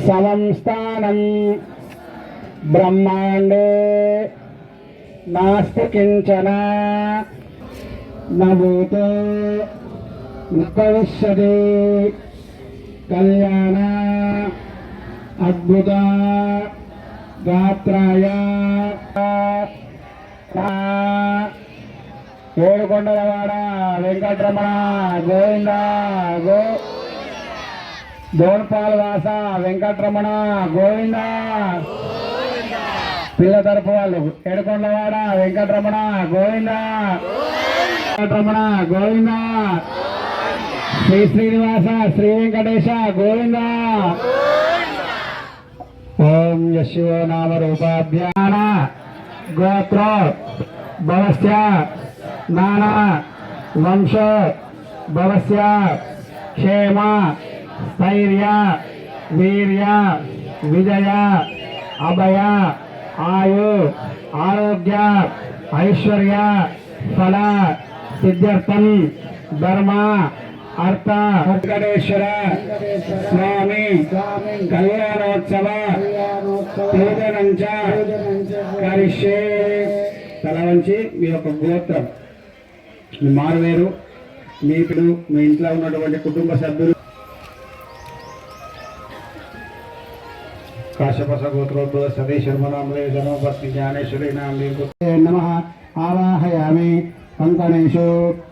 समंस्थानं ब्रह्मांडे नास्ति किंचन न भूतो न भविष्यति कल्याण अद्भुत गात्राय ఏడుకొండలవాడ వెంకటరమణ గోవింద గో దోన్పాలవాస వెంకటరమణ గోవింద పిల్ల తరపు వాళ్ళు ఏడుకొండలవాడ వెంకటరమణ గోవింద వెంకటరమణ గోవింద శ్రీ శ్రీనివాస శ్రీ వెంకటేశ గోవింద ఓం యశో నామ రూపాభ్యాన గోత్ర భవస్య నానా వంశ భవస్య క్షేమ స్థైర్య వీర్య విజయ అభయ ఆయు ఆరోగ్య ఐశ్వర్య ఫల సిద్ధ్యర్థం ధర్మ అర్థ వెంకటేశ్వర స్వామి కళ్యాణోత్సవ పూజనంచ కరిష్యే. తల వంచి మీ యొక్క గోత్రం, మీ మారువేరు, మీ పిల్లలు, మీ ఇంట్లో ఉన్నటువంటి కుటుంబ సభ్యులు కాశ్యపస గోత్రోద్భవ సతీ శర్మనామలే జనోపస్తి జ్ఞానేశ్వరి నమః ఆవాహయామి కంకణేషు.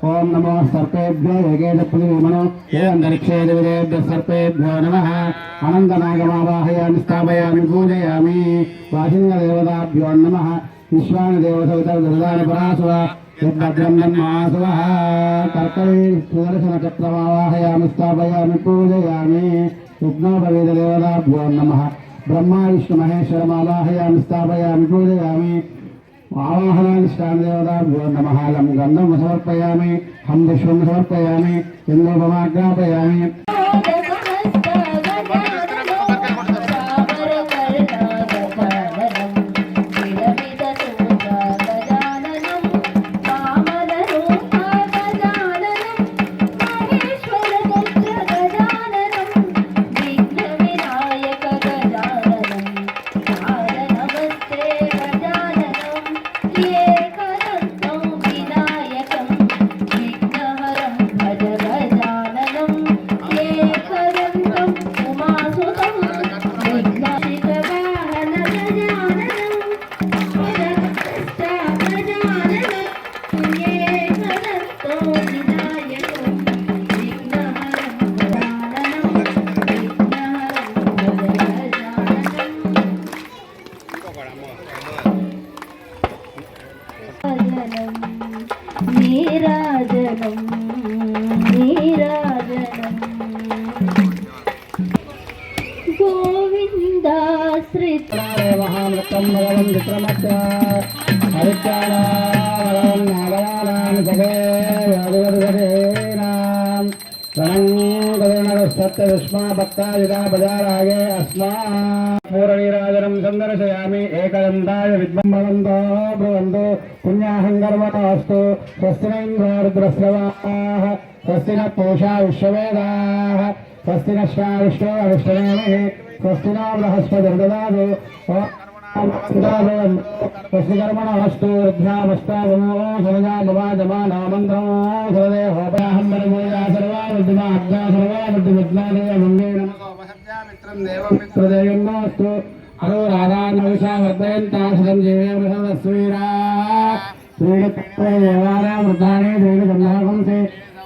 ఓం నమో సర్పేభ్యో యోగేన పులిమనో ఏ అంతరిక్షే దేవేభ్య సర్పేభ్యో నమః. అనంతనాగమావాహయామి స్థాపయామి పూజయామి. వాహిన్యదేవతాభ్యో నమః. విశ్వాని దేవసవితర్దాని పరాసువ యద్భద్రం జన్మాసువ. కర్కరీ సుదర్శన చక్రమావాహయామి స్థాపయామి పూజయామి. విఘ్నోపవేద దేవతాభ్యో నమః. బ్రహ్మ విష్ణు మహేశ్వరమావాహయామి స్థాపయామి పూజయామి. ఆవాహనాధిష్టాన దేవతాభ్యో నమః. లం గంధం సమర్పయామి, హం విశ్వం సమర్పయామి, ఇంద్రోపమాజ్ఞాపయామి. నీరాజనం श्री महामृतं भगवन् विक्रमस्य हरित्यानां नागयानां जगे योगिवर्गेनां रणं विष्मा भक्तायुधा बजारागे अस्मात् पूरणीराजनं सन्दर्शयामि एकदन्ताय विद्मं भवन्तो ब्रुवन्तु पुण्याहं गर्वतोऽस्तु स्वस्ति न इन्द्रारुद्रस्रवाः स्वस्ति न पूषा विश्ववेदाः स्वस्ति न श्राविष्टो अविष्टनेमिः स्वस्ति नो बृहस्पतिर्ददातु स्वस्ति कर्मणस्तु रुद्रामस्तावनो सर्वजा भवाजमाना मन्त्रो सर्वदेहोपयाहं वरमूया सर्वा बुद्धिमाग्ना सर्वा बुद्धिविद्नादेव मङ्गे नमो वहत्यामित्रं देवं मित्रदेयन्नोऽस्तु अरोराधानविषा वर्धयन्ताशतं जीवेमसवीरा श्रीलक्ष्मीदेवानां वृद्धानि देवीगन्धांसे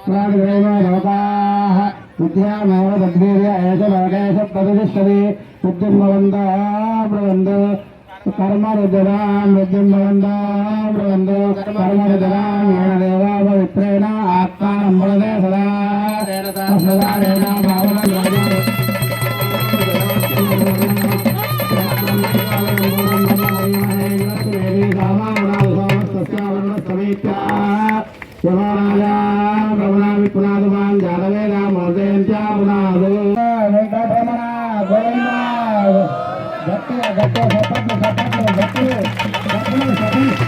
प्राणिग्रैव लोकाः विद्यामेव तद्वीर्य एष लोकेश प्रतिष्ठति बुद्धिं भवन्तो ब्रुवन्तु कर्मरुद्रां बुद्धिं भवन्तो ब्रुवन्तु कर्मरुद्रां येन देवाववित्रेण आत्मानं वदते सदा तेन भावनं यमराजा प्रभुनामि पुनादुमान् जातवेदा मोदयन्त्या पुनादु वेङ्कटरमण गोविन्द गट्टे सपत्नु गट्टे सतीश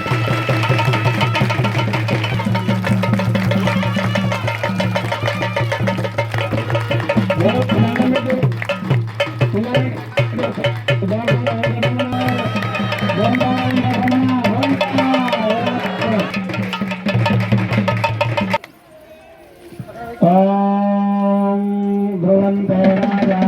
ओम ध्रुवन्ते राजा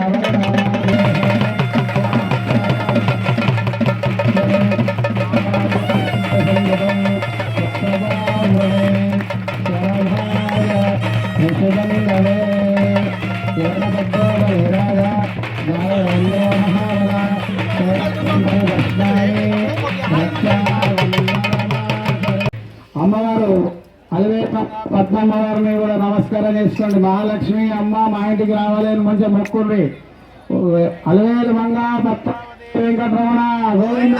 అమ్మవారు అలవే పద్మమ్మవారిని కూడా నమస్కారం చేసుకోండి. మహాలక్ష్మి అమ్మ మా ఇంటికి రావాలని మంచిగా మొక్కుండ్రి. అలవేలు మంగ పద్మావతి వెంకటరమణ గోవింద.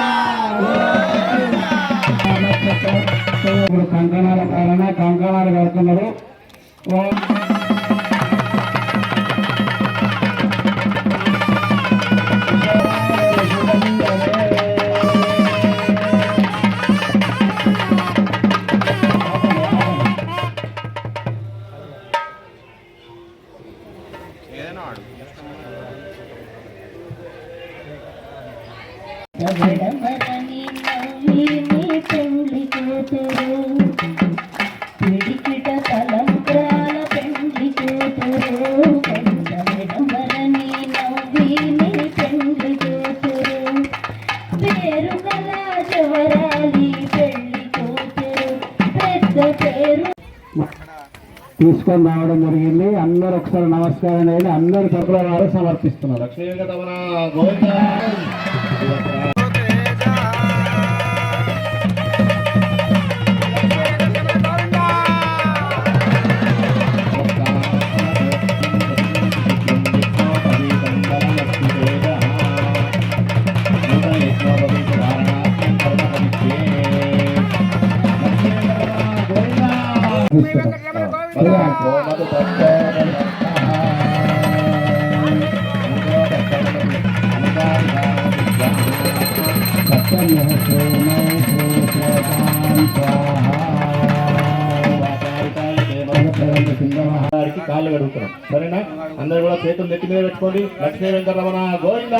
ఇప్పుడు కంకణాల కారణ కంకణాలు కడుతున్నారు. విడమరని నవ్విని పెండ్లి కూతురు పిడికిట తలంబ్రాల పెండ్లి కూతురు విడమరని నవ్విని పెండ్లి కూతురు పేరు గల జవరాలి పెళ్లి కూతురు పెద్ద పేరు తీసుకొని రావడం జరిగింది. అందరూ ఒకసారి నమస్కారం చేయండి. అందరు తరపుల వారు సమర్పిస్తున్నారు. కాళ్ళు కడుగుతున్నాం. సరేనా? అందరు కూడా చేతులు నెత్తి మీద పెట్టుకోండి. లక్ష్మీ వెంకటరమణ గోవింద.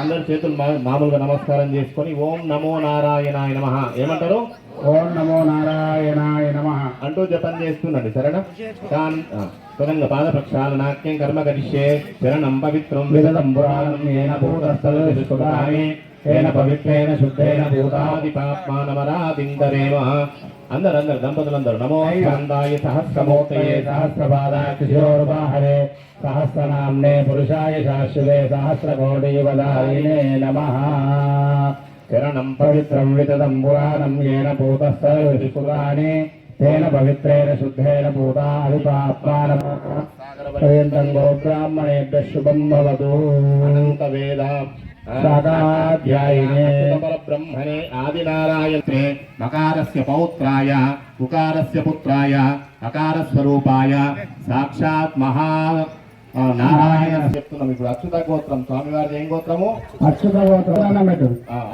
అందరు చేతులు మామూలుగా నమస్కారం చేసుకొని ఓం నమో నారాయణాయ నమః ఏమంటారు? ఓం నమో నారాయణాయ నమః అంటూ జపం చేస్తుండండి. సరేనా? స్వరంగ పాద ప్రక్షాళనాఖ్యం కర్మ కరిష్యే శరణం పవిత్రం విదతం పురాణం ఏన భూతస్థలే ఏన పవిత్రేణ శుద్ధేన భూతాది పాప్మానమరాదిందరేమ. అందరు దంపతులందరూ నమో స్కందాయ సహస్రమూర్తయే సహస్రపాదాయ శిరోర్వాహనే సహస్రనామ్నే పురుషాయ శాశ్వతే సహస్రకోటియుగదాయినే నమః. శరణం పవిత్రం వితతం పురాణం ఏన భూతస్థలే తేన పవిత్రేణ శుద్ధేన భూతాది పాప్మానమరాదిందరేమ. पर्यन्तं गोब्राह्मणेभ्यः शुभं भवतु। अनन्तवेद सादाध्यायिने परब्रह्मणे आदिनारायणे मकारस्य पौत्राय उकारस्य पुत्राय अकारस्वरूपाय साक्षात् महा నారాయణ చెప్తున్నాం. ఇప్పుడు అచ్యుత గోత్రం స్వామివారిది ఏం గోత్రము? అచ్యుత గోత్రం.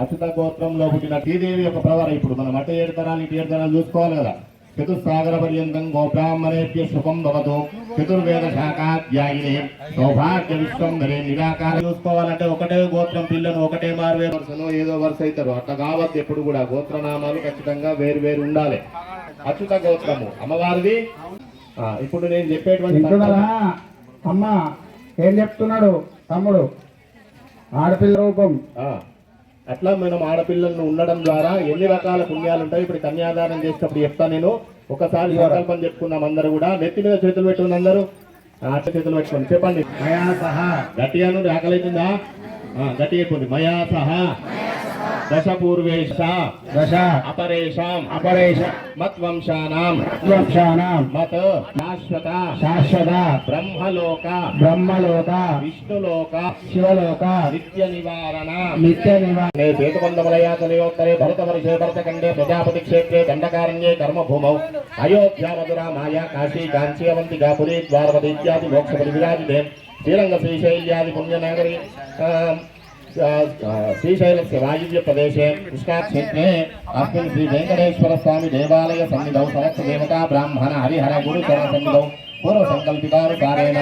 అచ్యుత గోత్రంలో పుట్టిన శ్రీదేవి యొక్క ప్రవర. ఇప్పుడు మనం అటు 7 తరాలు ఇటు 7 తరాలు చూసుకోవాలి కదా. చతుస్సాగర పర్యంతం గోబ్రాహ్మణేభ్య శుభం భవతు. చతుర్వేద శాఖాధ్యాయిని సౌభాగ్య విశ్వంభరే నిరాకారం. చూసుకోవాలంటే ఒకటే గోత్రం పిల్లను ఒకటే మారువే వరుసను ఏదో వరుస అవుతారు. అట్లా కావద్దు. ఎప్పుడు కూడా గోత్రనామాలు ఖచ్చితంగా వేరు వేరు ఉండాలి. అచ్యుత గోత్రము అమ్మవారిది. ఇప్పుడు నేను చెప్పేటువంటి అమ్మా ఏం చెప్తున్నాడు తమ్ముడు? ఆడపిల్ల రూపం. అట్లా మనం ఆడపిల్లలను ఉండడం ద్వారా ఎన్ని రకాల పుణ్యాలు ఉంటాయి. ఇప్పుడు కన్యాదానం చేసేటప్పుడు చెప్తా నేను. ఒకసారి సంకల్పం చెప్పుకున్నాం అందరూ కూడా. నెత్తి మీద చేతులు పెట్టుకుని అందరూ చేతులు పెట్టుకోండి. చెప్పండి. మయా సహా. గట్టిగా నుండి ఆకలితుందా? గట్టి అయిపోయింది. మయా సహా దశ పూర్వేశ దశ అపరేషాం మత్వంశానాం మత్ శాశ్వత బ్రహ్మలోక విష్ణులోక శివలోక నిత్య నివారణ నిత్య భరతవర్షే భరతఖండే ప్రజాపతి క్షేత్రే దండకారణ్యే కర్మభూమౌ అయోధ్య మధురా మాయా కాశీ కాంచీ అవంతికా పురీ ద్వారపతి ఇత్యాది మోక్షపతి విరాజితే శ్రీరంగ శ్రీశైల్యాది పుణ్యనగరి శ్రీశైలस्य वायव्य प्रदेशे कृष्णाक्षेत्रे अस्मिन् श्री वेंकटेश्वर स्वामी देवालय सन्निधौ समस्त देवता ब्राह्मण हरिहर गुरु चरण सन्निधौ పూర్వ సంకల్పితానుసారేణ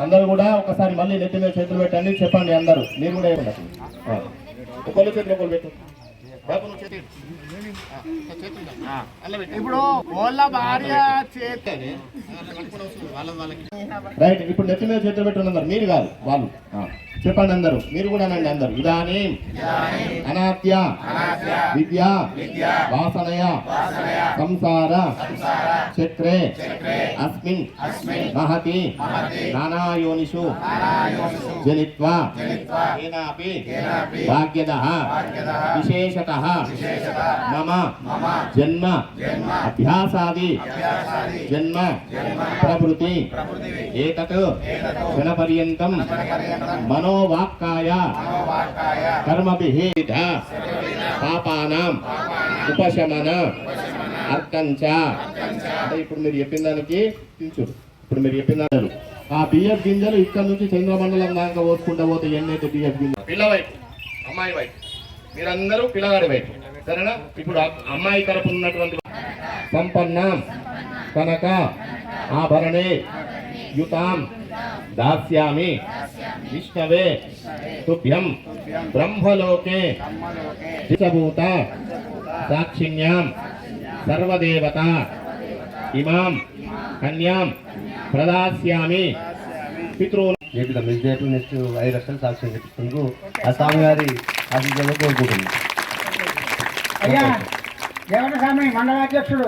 అందరూ కూడా ఒకసారి మళ్ళీ నెత్తి మీద చేతులు పెట్టండి. చెప్పండి అందరూ. మీరు కూడా ఏమన్నా ఒకళ్ళు చేతులు ఒకళ్ళు పెట్టు. ఇప్పుడు వాళ్ళ భార్య రైట్. ఇప్పుడు నెత్తి మీద చేతులు పెట్టుకుని అందరు. మీరు కాదు వాళ్ళు. చెప్పండి అందరూ. మీరు కూడా అనండి అందరూ. ఇదానీ అనాత్య విద్యా వాసనయ సంసార చక్రే అస్మిన్ మహతి నానాయోనిషు జనిత్వా ఏనాపి భాగ్యదః విశేషతః మమ జన్మ అభ్యాసాది జన్మ ప్రవృత్తి ఏతత్ క్షణపర్యంతం మనోవాక్కాయ కర్మభిః పాపానాం ఉపశమన అర్థంచ. అంటే ఇప్పుడు మీరు చెప్పిన దానికి తించుడు. ఇప్పుడు మీరు చెప్పిన దాని ఆ బియ్యపు గింజలు ఇక్కడ నుంచి చంద్రమండలం దాకా పోసుకుంటూ పోతే ఎన్నైతే బియ్యపు గింజలు. పిల్ల వైపు అమ్మాయి వైపు మీరందరూ పిల్లగాడి వైపు. సరేనా? ఇప్పుడు అమ్మాయి తరపు ఉన్నటువంటి సంపన్నాం కనక ఆభరణే యుతాం దాస్యామి విష్ణవే తుభ్యం బ్రహ్మలోకే దిశభూత సాక్షిణ్యాం సర్వదేవత ఇమాం కన్యాం ప్రదాస్యామి పితృ. చేపిద్దాం. ఇది రేపు నెక్స్ట్ 5 లక్షలు సాక్ష్యం చెప్తున్నందుకు ఆ స్వామివారి ఆశీస్సులను కోరుకుంటుంది. అయ్యా దేవత స్వామి మండలాధ్యక్షుడు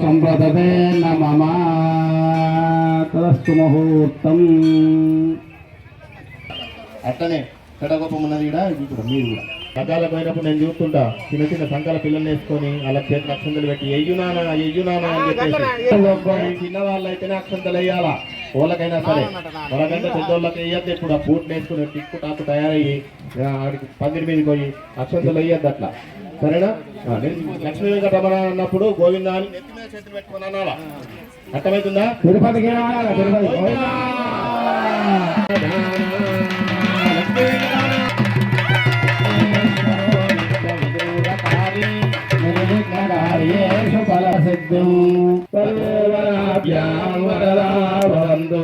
సంప్రదతే నమః తదస్తు ముహూర్తం. అట్లనే కడగోపం ఉన్నది కూడా. ఇప్పుడు మీరు కూడా రకాల పోయినప్పుడు నేను చూస్తుంటా చిన్న చిన్న సంకల పిల్లల్ని వేసుకొని అలా చేతులు అక్షంతలు పెట్టి ఎయ్యునానా అని చెప్పేసి చిన్న వాళ్ళు అయితేనే అక్షంతలు వేయాలా. వాళ్ళకైనా సరే వాళ్ళకంటే పెద్దోళ్ళకి వేయద్దు. ఇప్పుడు ఆ బూట్లు వేసుకుని టిక్కు టాకు తయారయ్యి ఆడికి పందిరి మీదకి పోయి అక్షంతలు వేయద్దు అట్లా. సరేనా? నేను లక్ష్మీ వెంకటరమణ అన్నప్పుడు గోవిందా అని నెత్తి మీద చేతులు పెట్టుకుని అనాలా. అర్థమవుతుందా? తిరుపతికి ఫలసిద్ధిం సర్వరాభ్యాం వరదా భవంతు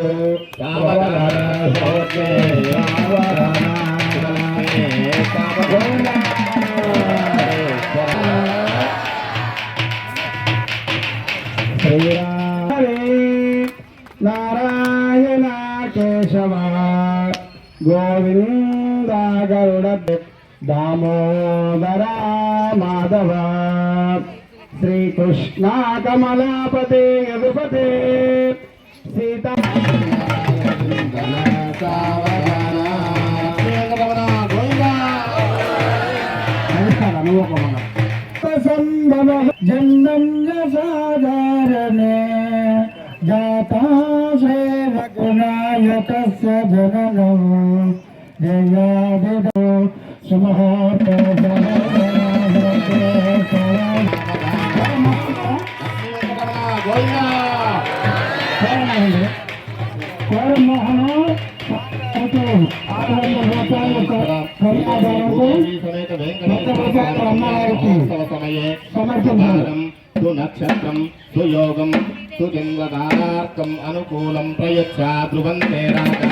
నారాయణ కేశవ గోవింద గరుడ దామోదర మాధవ శ్రీకృష్ణ కమలాపతే యదుపతే సీతా జన్మన్న సాధారణే జాతా సేవకునాయకస్య జననం జయాదిదో సుమహాత నక్షత్రం సుయోగం సుచంద్రదానార్కం అనుకూలం ప్రయచ్చ ధ్రువంతే రాజా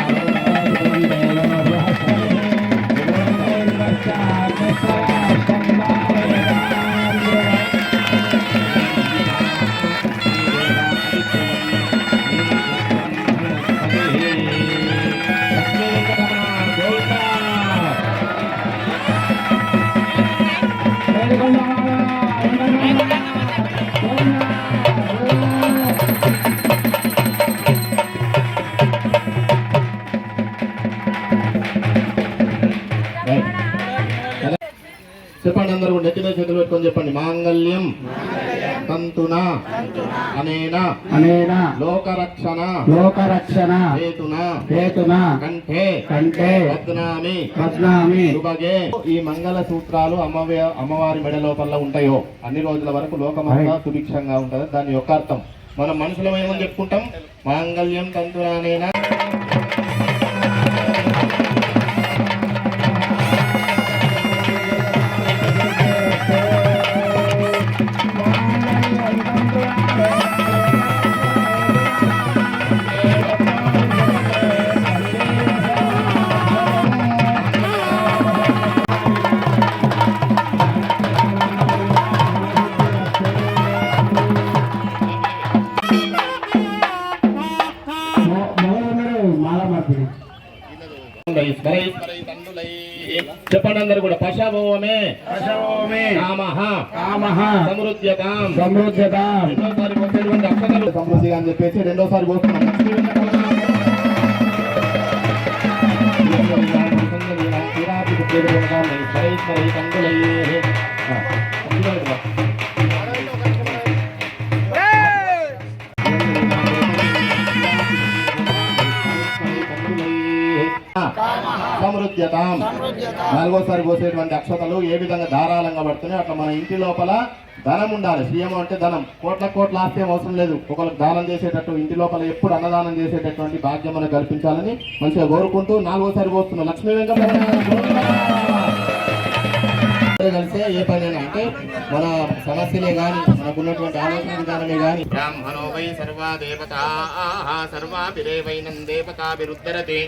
చెప్పండి అందరూ నెత్తిన చేతులు పెట్టుకొని చెప్పండి మాంగళ్యం తంతునా అనేన లోకరక్షణ హేతునా కంఠే బధ్నామి శుభగే. ఈ మంగళ సూత్రాలు అమ్మవారి మెడ లోపల ఉంటాయో అన్ని రోజుల వరకు లోకమంతా సుభిక్షంగా ఉంటది. దాని యొక్క అర్థం మనం మనసులో ఏమని చెప్పుకుంటాం, మాంగళ్యం తంతునా అనేన చెప్పండి అందరు కూడా పశవోమే సమృద్ధ్యతాం సమృద్ధిగా అని చెప్పేసి రెండోసారి పోతున్నాం. సమృద్ధ్యతాం నాలుగోసారి పోసేటువంటి అక్షతలు ఏ విధంగా ధారాళంగా పడుతున్నాయి అట్లా మన ఇంటి లోపల ధనం ఉండాలి. శ్రీయం అంటే ధనం, కోట్ల ఆస్తి అవసరం లేదు. ఒకరికి దానం చేసేటట్టు ఇంటి లోపల ఎప్పుడు అన్నదానం చేసేటటువంటి భాగ్యం మనకు కల్పించాలని మంచిగా కోరుకుంటూ నాలుగోసారి పోస్తున్నాం. లక్ష్మీ వెంకటరమణ కలిసే ఏ పనైనా అంటే మన సమస్యలే గాని మనకున్నటువంటి ఆలోచన విధానమే గాని బ్రాహ్మణో వై సర్వా దేవతా సర్వాభిరేవైనం దేవతాభిరుద్ధరతే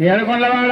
ఏడుకొండవాడ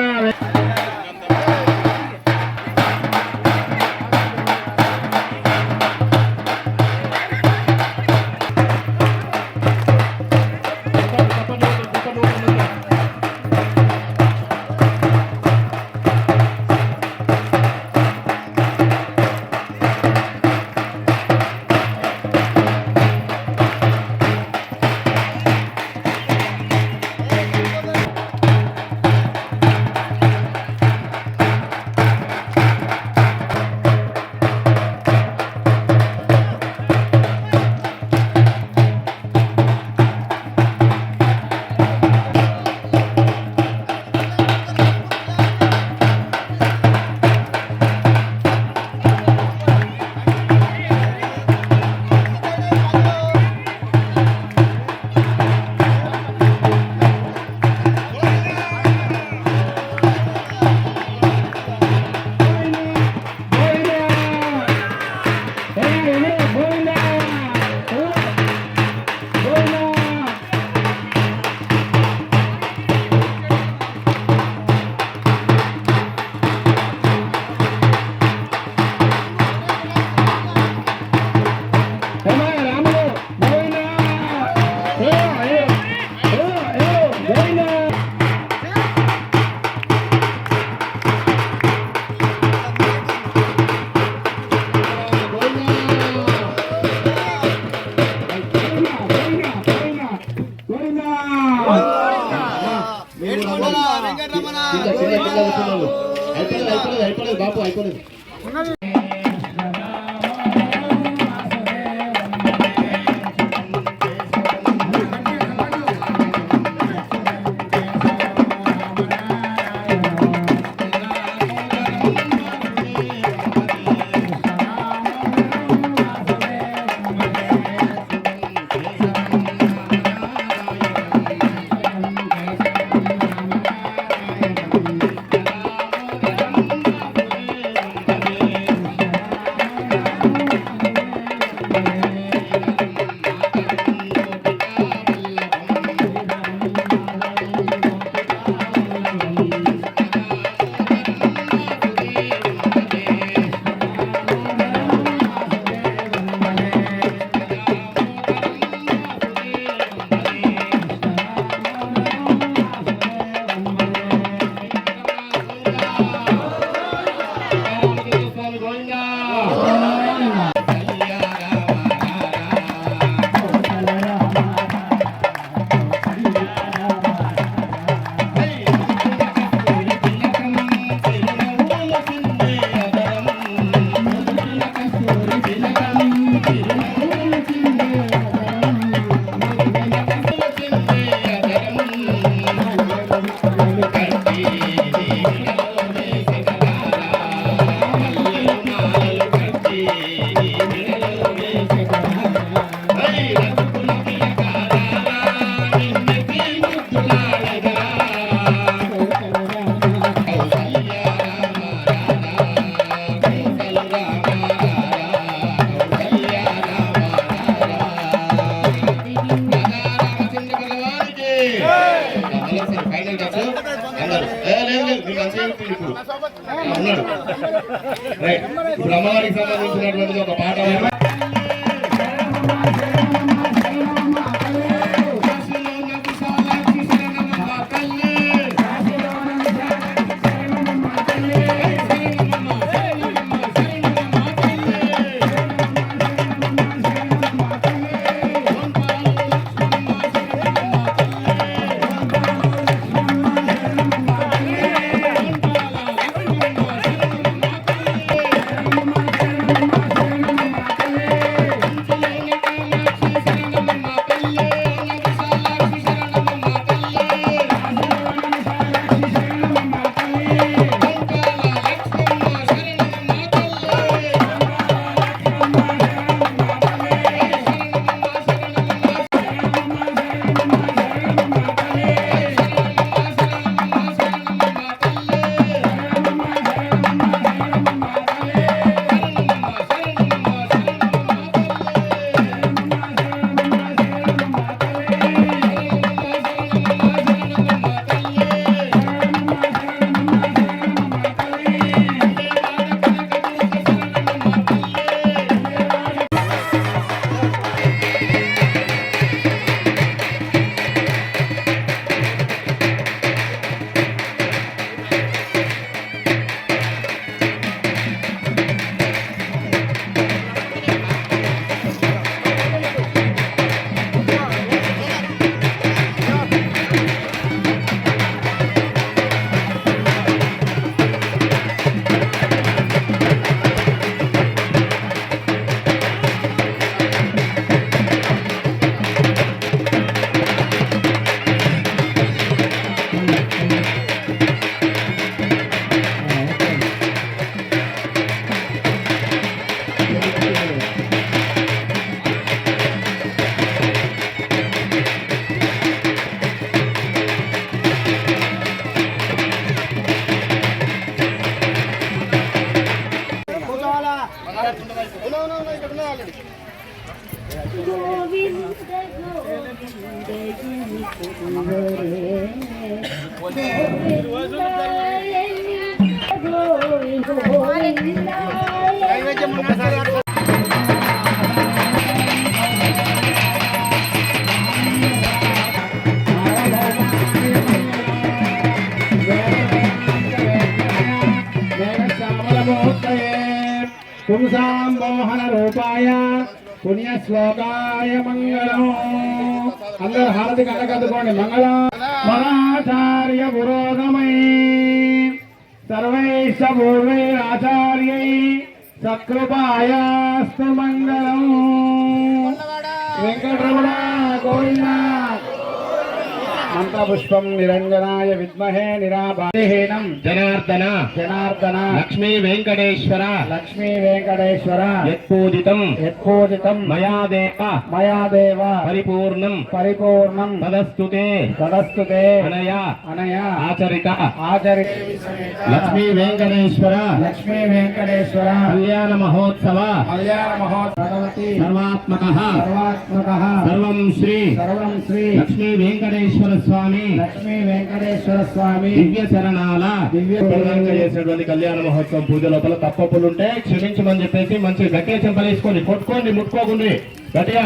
అయిపోలేదు బాపు, అయిపోలేదు. ఇప్పుడు అమ్మవారికి సంబంధించినటువంటి ఒక పాట పుంసాంబోహన రూపాయ పుణ్య శ్లోకాయ మంగళం. అందరూ హారతికి అనకద్దుకోండి. మంగళం మరాచార్య పురోగమై సర్వైశ్చ పూర్వైరాచార్యై సకృపాయాస్తు మంగళం. వెంకటరమణ గోవింద. మంత్రపుష్పం నిరంజనాయ విద్మహే నిరాభాహీనం జనార్దన జనార్దన లక్ష్మీ వెంకటేశ్వర లక్ష్మీ వెంకటేశ్వర యత్పూజితం యత్పూజితం మయాదేవ మయాదేవ పరిపూర్ణం పరిపూర్ణం తదస్తుతే తదస్తుతే అనయా అనయా ఆచరిత ఆచరిత లక్ష్మీ వెంకటేశ్వర లక్ష్మీ వెంకటేశ్వర కళ్యాణ మహోత్సవ కళ్యాణ మహోత్సవతి సర్వాత్మకః సర్వాత్మకః సర్వం శ్రీ లక్ష్మీ వెంకటేశ్వర స్వామి లక్ష్మీ వెంకటేశ్వర స్వామి దివ్య శరణాల ప్రధానంగా చేసినటువంటి కళ్యాణ మహోత్సవం పూజ లోపల తప్పప్పులుంటే క్షమించమని చెప్పేసి మంచి గట్టిగా చెంపలేసుకొని కొట్టుకోండి ముట్టుకోకండి గట్టిగా.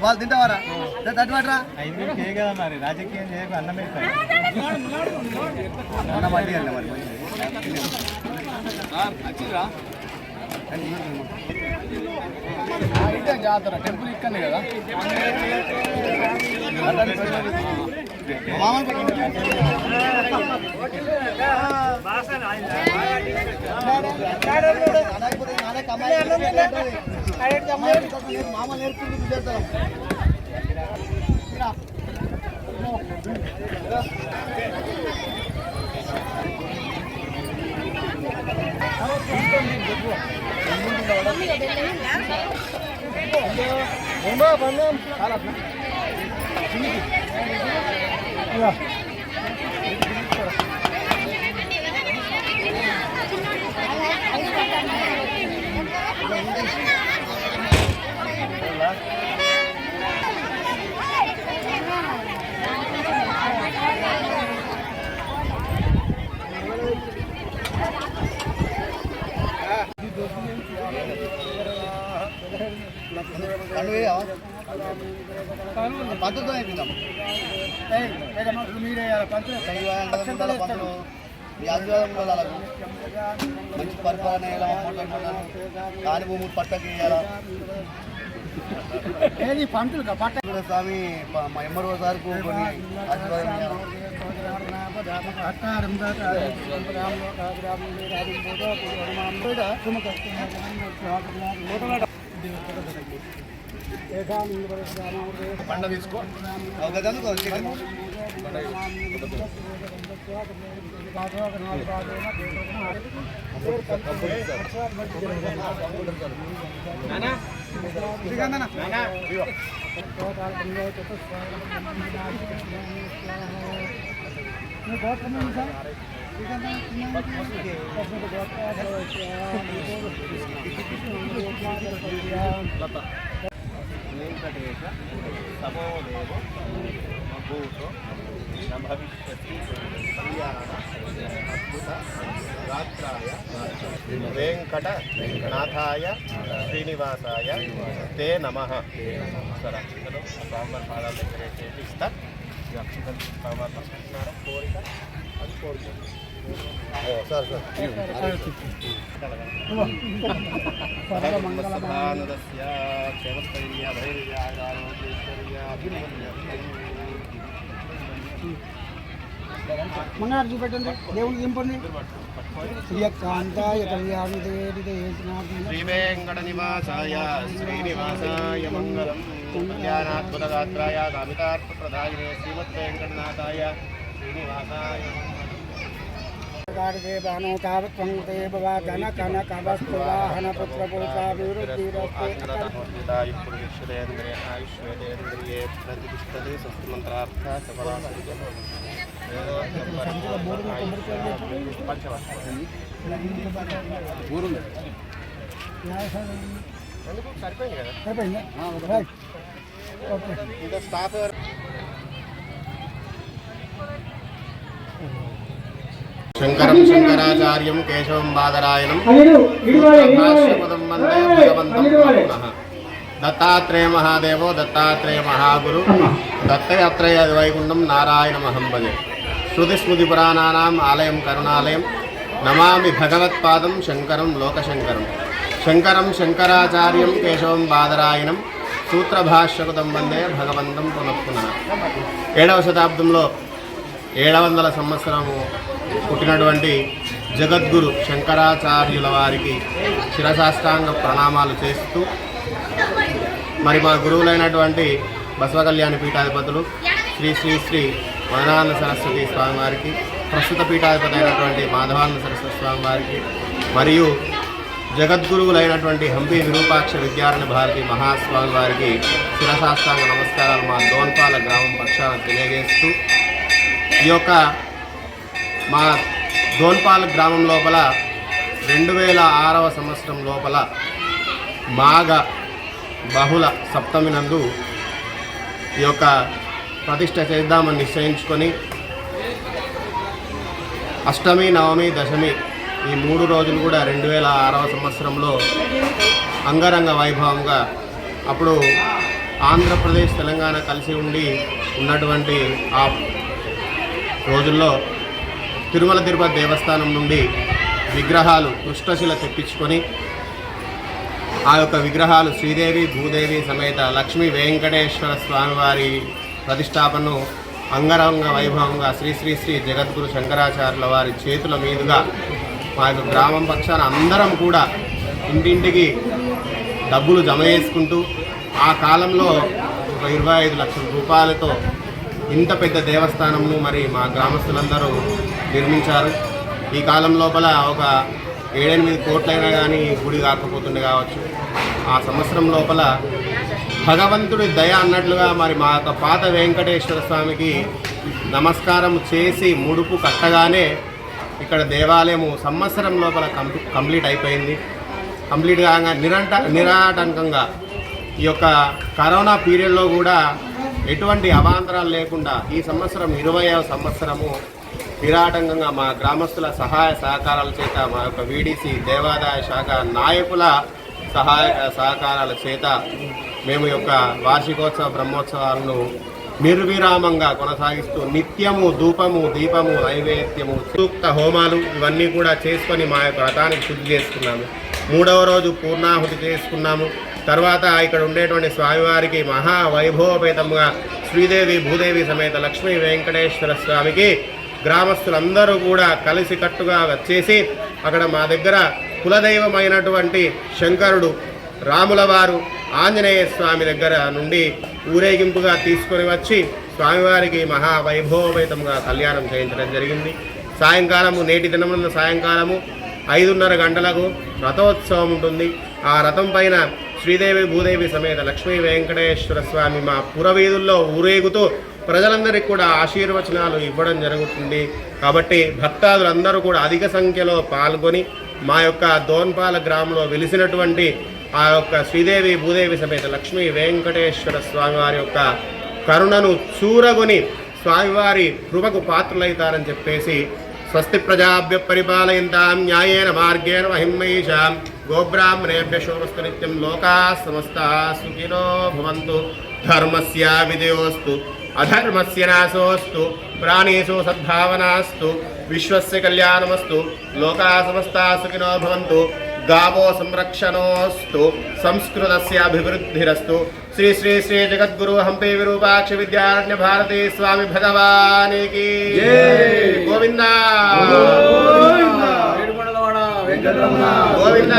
వాళ్ళు తింటావారా తట్టుబట్రా మరి రాజకీయం చేయకు అన్నమే అన్న మళ్ళీ అన్న మరి జాతర టెంపుల్ ఇక్కడనే కదా. మామ నేర్పుతుంది పంతులతో అయిపోయిందాం మీ ఆశీర్వాదం ఉండాలి. మంచి పరిపాలన వేయాలా కాని భూములు పట్టకి వేయాలా. పంతులు పట్ట స్వామి మా ఎమ్మరో సార్కు కొన్ని ఆశీర్వాదం ఇవ్వాలా. పండ తీసుకో వెంకటేశ సమోదేవ భూతో భవిష్యతి కళ్యాణ అద్భుత రాత్రాయ వెంకట నాథాయ శ్రీనివాసాయ తే నమః. సరే అక్షతలు స్వామివారి పాదాల దగ్గర చేపిస్తా. ఈ అక్షతలు స్వామివారి పట్టుకుంటున్నారా కోరిక అది కోరుకోండి. సార్ మంగారు చూపెట్టండి. దేవుడు దింపండి. శ్రీకాంతాయ కళ్యాణి శ్రీ వెంకట నివాసాయ శ్రీనివాసాయ మంగళం. కళ్యాణాద్భుత గాత్రాయ కామితార్థ ప్రదాయినే శ్రీమద్ వెంకటనాథాయ శ్రీనివాసాయ ఆయుష్వేంద్రియే ప్రతిష్టతే సస్మంత్రార్థ సరిపోయింది కదా. ఇంకా స్టాఫ్ శంకరం శంకరాచార్యం కేశవం బాదరాయణం భాష్యపదం వందే భగవంతం పునః. దత్తాత్రేయ మహాదేవో దత్తాత్రేయ మహాగురు దత్తాత్రేయ వైకుంఠం నారాయణమహం భజే. శృతిస్మృతిపురాణానాం ఆలయం కరుణాలయం నమామి భగవత్పాదం శంకరం లోకశంకరం. శంకరం శంకరాచార్యం కేశవం బాదరాయణం సూత్రభాష్యకృతం వందే భగవంతం పునః. 7వ శతాబ్దంలో 700 సంవత్సరము పుట్టినటువంటి జగద్గురు శంకరాచార్యుల వారికి శిరసాష్టాంగ ప్రణామాలు చేస్తూ, మరి మా గురువులైనటువంటి బసవ కళ్యాణి పీఠాధిపతులు శ్రీ శ్రీ శ్రీ వదనానంద సరస్వతి స్వామివారికి, ప్రస్తుత పీఠాధిపతి అయినటువంటి మాధవానంద సరస్వతి స్వామివారికి, మరియు జగద్గురువులైనటువంటి హంపి విరూపాక్ష విద్యారణ్య భారతి మహాస్వామి వారికి శిరసాష్టాంగ నమస్కారాలు మా దోన్పాల గ్రామం పక్షాన తెలియజేస్తూ, ఈ యొక్క మా దోన్పాల గ్రామం లోపల 2006వ సంవత్సరం లోపల మాఘ బహుళ సప్తమి నందు ఈ యొక్క ప్రతిష్ట చేద్దామని నిశ్చయించుకొని అష్టమి, నవమి, దశమి ఈ 3 రోజులు కూడా 2006వ సంవత్సరంలో అంగరంగ వైభవంగా, అప్పుడు ఆంధ్రప్రదేశ్ తెలంగాణ కలిసి ఉన్నటువంటి ఆ రోజుల్లో తిరుమల తిరుపతి దేవస్థానం నుండి విగ్రహాలు కృష్ణశిల తెప్పించుకొని ఆ యొక్క విగ్రహాలు శ్రీదేవి భూదేవి సమేత లక్ష్మీ వెంకటేశ్వర స్వామివారి ప్రతిష్టాపనను అంగరంగ వైభవంగా శ్రీ శ్రీ శ్రీ జగద్గురు శంకరాచార్యుల వారి చేతుల మీదుగా మా యొక్క గ్రామం పక్షాన అందరం కూడా ఇంటింటికి డబ్బులు జమ చేసుకుంటూ, ఆ కాలంలో ఒక 25 లక్షల రూపాయలతో ఇంత పెద్ద దేవస్థానంను మరి మా గ్రామస్తులందరూ నిర్మించారు. ఈ కాలం లోపల ఒక 7-8 కోట్లైనా కానీ గుడి కాకపోతుండే కావచ్చు. ఆ సంవత్సరం లోపల భగవంతుడి దయ అన్నట్లుగా మరి మా యొక్క పాత వెంకటేశ్వర స్వామికి నమస్కారం చేసి ముడుపు కట్టగానే ఇక్కడ దేవాలయము సంవత్సరం లోపల కంప్లీట్ అయిపోయింది. కంప్లీట్ కాగా నిరాటంకంగా ఈ యొక్క కరోనా పీరియడ్లో కూడా ఎటువంటి అవాంతరాలు లేకుండా ఈ సంవత్సరం 20వ సంవత్సరము నిరాటంకంగా మా గ్రామస్తుల సహాయ సహకారాల చేత, మా యొక్క వీడీసీ దేవాదాయ శాఖ నాయకుల సహాయ సహకారాల చేత మేము యొక్క వార్షికోత్సవ బ్రహ్మోత్సవాలను నిర్విరామంగా కొనసాగిస్తూ నిత్యము ధూపము, దీపము, నైవేద్యము, సూక్త హోమాలు ఇవన్నీ కూడా చేసుకొని మా యొక్క వ్రతానికి శుద్ధి చేసుకున్నాము. 3వ రోజు పూర్ణాహుతి చేసుకున్నాము. తర్వాత ఇక్కడ ఉండేటువంటి స్వామివారికి మహావైభవపేతంగా శ్రీదేవి భూదేవి సమేత లక్ష్మీ వెంకటేశ్వర స్వామికి గ్రామస్తులందరూ కూడా కలిసికట్టుగా వచ్చేసి అక్కడ మా దగ్గర కులదైవమైనటువంటి శంకరుడు రాముల వారు ఆంజనేయ స్వామి దగ్గర నుండి ఊరేగింపుగా తీసుకొని వచ్చి స్వామివారికి మహావైభవపేతంగా కళ్యాణం చేయించడం జరిగింది. సాయంకాలము, నేటి దినమున సాయంకాలము 5:30 గంటలకు రథోత్సవం ఉంటుంది. ఆ రథం పైన శ్రీదేవి భూదేవి సమేత లక్ష్మీ వెంకటేశ్వర స్వామి మా పురవీధుల్లో ఊరేగుతూ ప్రజలందరికీ కూడా ఆశీర్వచనాలు ఇవ్వడం జరుగుతుంది. కాబట్టి భక్తాదులందరూ కూడా అధిక సంఖ్యలో పాల్గొని మా యొక్క దోన్పాల గ్రామంలో వెలిసినటువంటి ఆ యొక్క శ్రీదేవి భూదేవి సమేత లక్ష్మీ వెంకటేశ్వర స్వామివారి యొక్క కరుణను చూరగొని స్వామివారి కృపకు పాత్రలైతారని చెప్పేసి, స్వస్తి ప్రజాభ్య పరిపాలయంతాం న్యాయేన మార్గేణ మహిమహీషాం గోబ్రాహ్మణేభ్య శోభస్తు నిత్యం లోకాః సమస్తాః సుఖినో భవంతు. ధర్మస్య విజయోస్తు అధర్మస్య నాశోస్తు ప్రాణేషు సద్భావనాస్తు విశ్వస్య కళ్యాణమస్తు. లోకాః సమస్తాః సుఖినో భవంతు. గావో సంరక్షణోస్తు సంస్కృతస్య అభివృద్ధిరస్తు. శ్రీ శ్రీ శ్రీ జగద్గురు హంపి విరూపాక్ష విద్యారణ్య భారతి స్వామి భగవానికి గోవింద గోవింద.